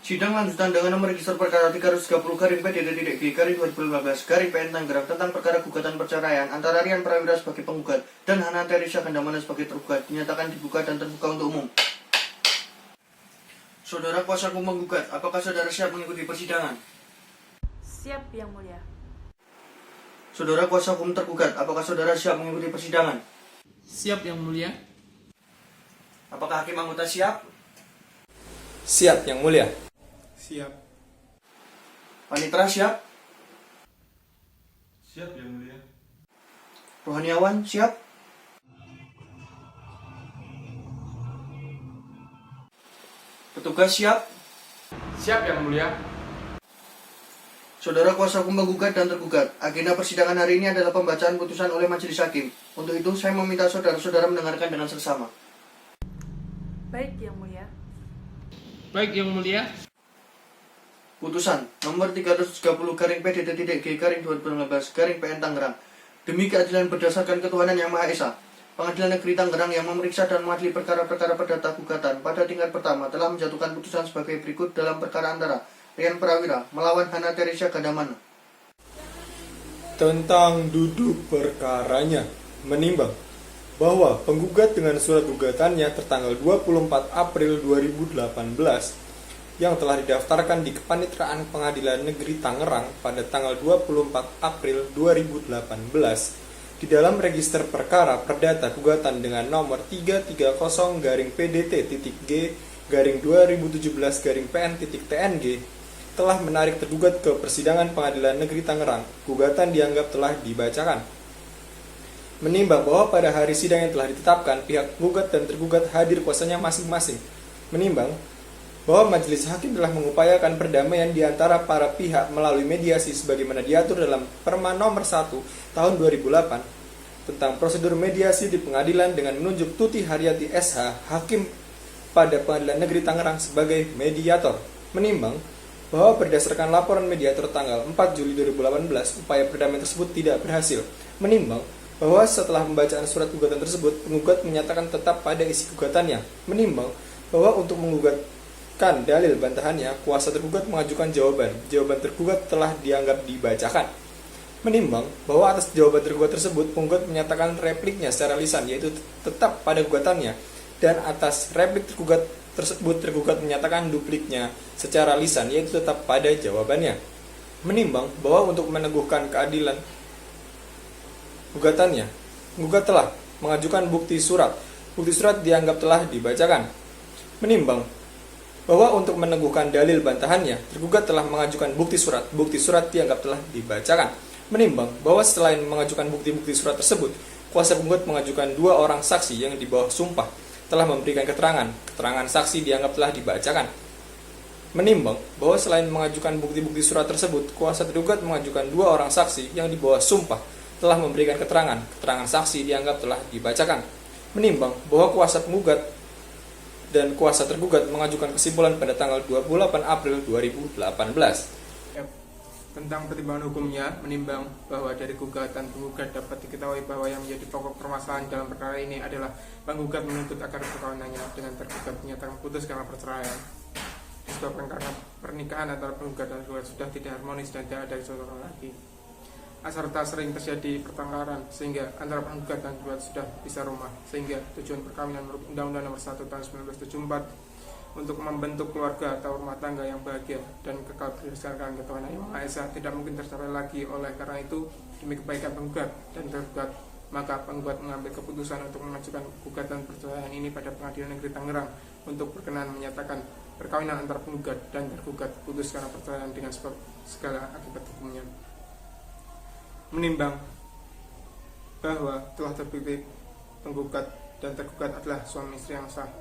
Sidang lanjutan dengan nomor register perkara 330-PDD-G-2015-PN Tangerang tentang perkara gugatan perceraian antara Rian Prawira sebagai penggugat dan Hana Teresia Gandamana sebagai tergugat dinyatakan dibuka dan terbuka untuk umum. Saudara kuasa hukum penggugat, apakah saudara siap mengikuti persidangan? Siap, Yang Mulia. Saudara kuasa hukum tergugat, apakah saudara siap mengikuti persidangan? Siap, Yang Mulia. Apakah hakim anggota siap? Siap, Yang Mulia. Siap. Panitera siap? Siap, Yang Mulia. Rohaniawan siap? Petugas siap? Siap, Yang Mulia. Saudara kuasa hukum penggugat dan tergugat, agenda persidangan hari ini adalah pembacaan putusan oleh majelis hakim. Untuk itu, saya meminta saudara-saudara mendengarkan dengan seksama. Baik, Yang Mulia. Baik, Yang Mulia. Putusan nomor 330-PDD-G-2015-PN Tangerang. Demi keadilan berdasarkan ketuhanan Yang Maha Esa, Pengadilan Negeri Tangerang yang memeriksa dan mengadili perkara-perkara perdata gugatan pada tingkat pertama telah menjatuhkan putusan sebagai berikut dalam perkara antara Rian Prawira melawan Hana Teresia Gandamana. Tentang duduk perkaranya, menimbang bahwa penggugat dengan surat gugatannya tertanggal 24 April 2018 yang telah didaftarkan di Kepaniteraan Pengadilan Negeri Tangerang pada tanggal 24 April 2018 di dalam register perkara perdata gugatan dengan nomor 330-PDT-G-2017-PN-TNG telah menarik tergugat ke persidangan Pengadilan Negeri Tangerang. Gugatan dianggap telah dibacakan. Menimbang bahwa pada hari sidang yang telah ditetapkan, pihak penggugat dan tergugat hadir kuasanya masing-masing. Menimbang bahwa majelis hakim telah mengupayakan perdamaian di antara para pihak melalui mediasi sebagaimana diatur dalam Perma nomor 1 tahun 2008 tentang prosedur mediasi di pengadilan dengan menunjuk Tuti Haryati SH, hakim pada Pengadilan Negeri Tangerang sebagai mediator. Menimbang bahwa berdasarkan laporan mediator tanggal 4 Juli 2018, upaya perdamaian tersebut tidak berhasil. Menimbang bahwa setelah pembacaan surat gugatan tersebut, penggugat menyatakan tetap pada isi gugatannya. Menimbang bahwa untuk menggugatkan dalil bantahannya, kuasa tergugat mengajukan jawaban. Jawaban tergugat telah dianggap dibacakan. Menimbang bahwa atas jawaban tergugat tersebut, penggugat menyatakan repliknya secara lisan, yaitu tetap pada gugatannya, dan atas replik tergugat tersebut, tergugat menyatakan dupliknya secara lisan, yaitu tetap pada jawabannya. Menimbang bahwa untuk meneguhkan keadilan gugatannya, penggugat telah mengajukan bukti surat. Bukti surat dianggap telah dibacakan. Menimbang bahwa untuk meneguhkan dalil bantahannya, tergugat telah mengajukan bukti surat. Bukti surat dianggap telah dibacakan. Menimbang bahwa selain mengajukan bukti-bukti surat tersebut, kuasa penggugat mengajukan 2 orang saksi yang di bawah sumpah telah memberikan keterangan. Keterangan saksi dianggap telah dibacakan. Menimbang bahwa selain mengajukan bukti-bukti surat tersebut, kuasa tergugat mengajukan 2 orang saksi yang di bawah sumpah telah memberikan keterangan. Keterangan saksi dianggap telah dibacakan. Menimbang bahwa kuasa penggugat dan kuasa tergugat mengajukan kesimpulan pada tanggal 28 April 2018. Tentang pertimbangan hukumnya, menimbang bahwa dari gugatan penggugat dapat diketahui bahwa yang menjadi pokok permasalahan dalam perkara ini adalah penggugat menuntut agar perkawinannya dengan tergugat dinyatakan putus karena perceraian, disebabkan karena pernikahan antara penggugat dan tergugat sudah tidak harmonis dan tidak ada kecocokan lagi, serta sering terjadi pertengkaran sehingga antara penggugat dan tergugat sudah pisah rumah, sehingga tujuan perkawinan menurut Undang-Undang Nomor 1 Tahun 1974 untuk membentuk keluarga atau rumah tangga yang bahagia dan kekal berdasarkan ketuhanan Yang Maha Esa tidak mungkin tercapai lagi. Oleh karena itu, demi kebaikan penggugat dan tergugat, maka penggugat mengambil keputusan untuk mengajukan gugatan perceraian ini pada Pengadilan Negeri Tangerang untuk berkenan menyatakan perkawinan antara penggugat dan tergugat putus karena perceraian dengan sebab segala akibat hukumnya. Menimbang bahwa telah terbukti penggugat dan tergugat adalah suami istri yang sah.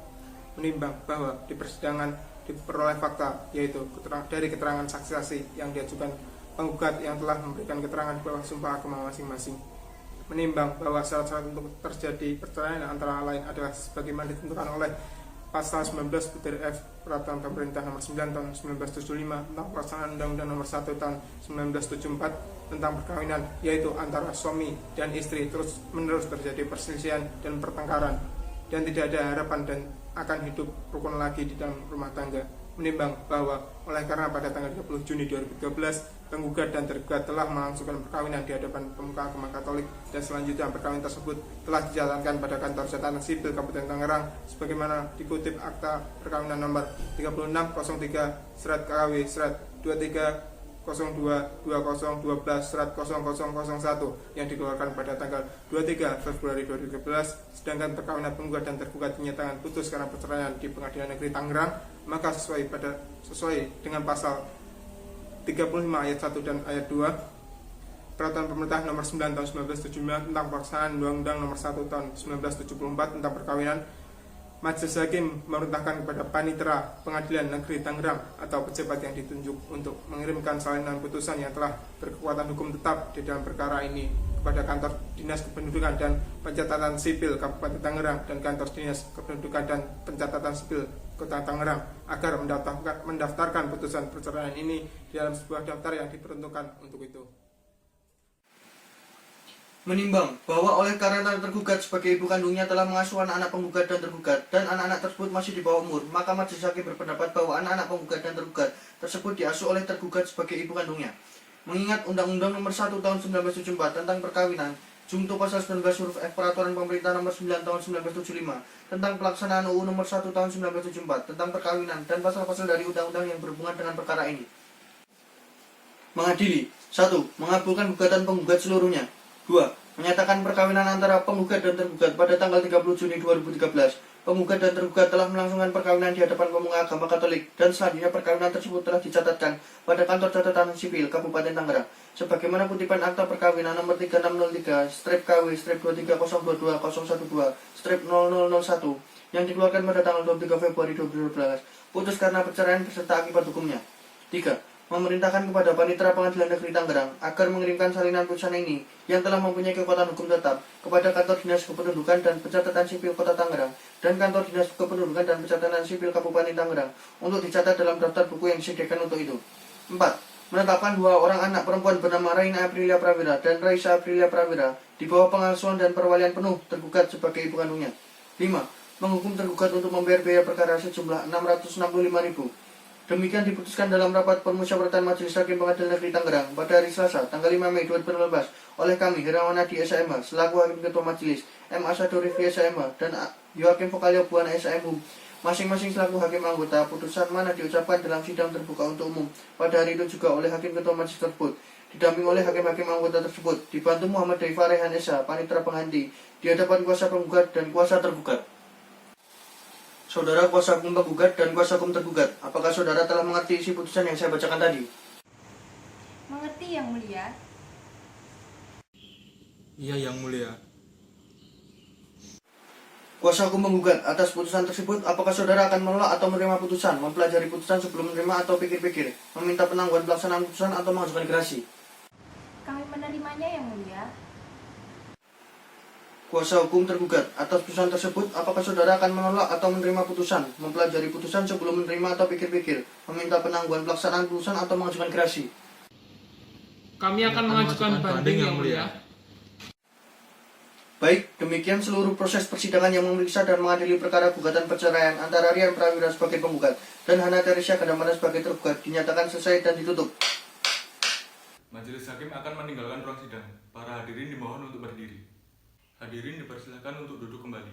Menimbang bahwa di persidangan diperoleh fakta, yaitu dari keterangan saksi-saksi yang diajukan penggugat yang telah memberikan keterangan di bawah sumpah agama masing-masing. Menimbang bahwa syarat-syarat untuk terjadi perceraian antara lain adalah sebagaimana ditentukan oleh Pasal 19 butir F Peraturan Pemerintah Nomor 9 Tahun 1975 tentang pelaksanaan Undang-Undang Nomor 1 Tahun 1974 tentang perkawinan, yaitu antara suami dan istri terus-menerus terjadi perselisihan dan pertengkaran, dan tidak ada harapan dan akan hidup rukun lagi di dalam rumah tangga. menimbang bahwa oleh karena pada tanggal 30 Juni 2013 penggugat dan tergugat telah melangsungkan perkawinan di hadapan pemuka agama Katolik dan selanjutnya perkawinan tersebut telah dijalankan pada kantor catatan sipil Kabupaten Tangerang sebagaimana dikutip akta perkawinan nomor 3603 Serat KW Serat 23022012 Serat 0001 yang dikeluarkan pada tanggal 23 Februari 2013, sedangkan perkawinan penggugat dan tergugat dinyatakan putus karena perceraian di Pengadilan Negeri Tangerang, maka sesuai dengan pasal 35 ayat 1 dan ayat 2 Peraturan Pemerintah Nomor 9 Tahun 1979 tentang pelaksanaan Undang-Undang Nomor 1 Tahun 1974 tentang perkawinan, Majelis Hakim memerintahkan kepada Panitera Pengadilan Negeri Tangerang atau pejabat yang ditunjuk untuk mengirimkan salinan putusan yang telah berkekuatan hukum tetap di dalam perkara ini kepada Kantor Dinas Kependudukan dan Pencatatan Sipil Kabupaten Tangerang dan Kantor Dinas Kependudukan dan Pencatatan Sipil Kota Tangerang agar mendaftarkan putusan perceraian ini di dalam sebuah daftar yang diperuntukkan untuk itu. Menimbang bahwa oleh karena tergugat sebagai ibu kandungnya telah mengasuh anak-anak penggugat dan tergugat dan anak-anak tersebut masih di bawah umur, maka majelis hakim berpendapat bahwa anak-anak penggugat dan tergugat tersebut diasuh oleh tergugat sebagai ibu kandungnya. Mengingat Undang-Undang Nomor 1 Tahun 1974 tentang perkawinan, Jungto pasal 19 huruf F Peraturan Pemerintah Nomor 9 Tahun 1975 tentang pelaksanaan UU Nomor 1 Tahun 1974 tentang perkawinan dan pasal-pasal dari undang-undang yang berhubungan dengan perkara ini. Mengadili 1. Mengabulkan gugatan penggugat seluruhnya. 2. Menyatakan perkawinan antara penggugat dan tergugat pada tanggal 30 Juni 2013. Penggugat dan tergugat telah melangsungkan perkawinan di hadapan pemuka agama Katolik dan selanjutnya perkawinan tersebut telah dicatatkan pada Kantor Catatan Sipil Kabupaten Tangerang sebagaimana kutipan akta perkawinan nomor 3603 strip KW strip 23022 0001 yang dikeluarkan pada tanggal 23 Februari 2012, putus karena perceraian beserta akibat hukumnya. 3. Memerintahkan kepada Panitera Pengadilan Negeri Tangerang agar mengirimkan salinan putusan ini yang telah mempunyai kekuatan hukum tetap kepada Kantor Dinas Kependudukan dan Pencatatan Sipil Kota Tangerang dan Kantor Dinas Kependudukan dan Pencatatan Sipil Kabupaten Tangerang untuk dicatat dalam daftar buku yang disediakan untuk itu. 4. Menetapkan dua orang anak perempuan bernama Raina Aprilia Prawira dan Raisa Aprilia Prawira di bawah pengasuhan dan perwalian penuh tergugat sebagai ibu kandungnya. 5. Menghukum tergugat untuk membayar biaya perkara sejumlah Rp665.000. Demikian diputuskan dalam rapat permusyawaratan Majelis Hakim Pengadilan Negeri Tangerang pada hari Selasa, tanggal 5 Mei 2015 oleh kami, Herawanadi SMH, selaku Hakim Ketua Majelis, M. Asadori SMH, dan Yohakim Vokalio Buana SMU, masing-masing selaku Hakim anggota. Putusan mana diucapkan dalam sidang terbuka untuk umum pada hari itu juga oleh Hakim Ketua Majelis tersebut, didampingi oleh Hakim-Hakim anggota tersebut, dibantu Muhammad Daifa Rehan Esa, Panitera Pengganti, di hadapan kuasa penggugat dan kuasa tergugat. Saudara kuasa hukum penggugat dan kuasa hukum tergugat, apakah saudara telah mengerti isi putusan yang saya bacakan tadi? Mengerti Yang Mulia. Iya, Yang Mulia. Kuasa hukum penggugat, atas putusan tersebut, apakah saudara akan menolak atau menerima putusan, mempelajari putusan sebelum menerima atau pikir-pikir, meminta penangguhan pelaksanaan putusan atau mengajukan gerasi? Kami menerimanya Yang Mulia. Kuasa hukum tergugat, atas putusan tersebut, apakah saudara akan menolak atau menerima putusan, mempelajari putusan sebelum menerima atau pikir-pikir, meminta penangguhan pelaksanaan putusan atau mengajukan gerasi? Kami akan mengajukan banding, Yang Mulia. Baik, demikian seluruh proses persidangan yang memeriksa dan mengadili perkara gugatan perceraian antara Rian Prawira sebagai penggugat dan Hana Teresia Gadamana sebagai tergugat dinyatakan selesai dan ditutup. Majelis Hakim akan meninggalkan ruang sidang. Para hadirin dimohon untuk berdiri. Hadirin dipersilakan untuk duduk kembali.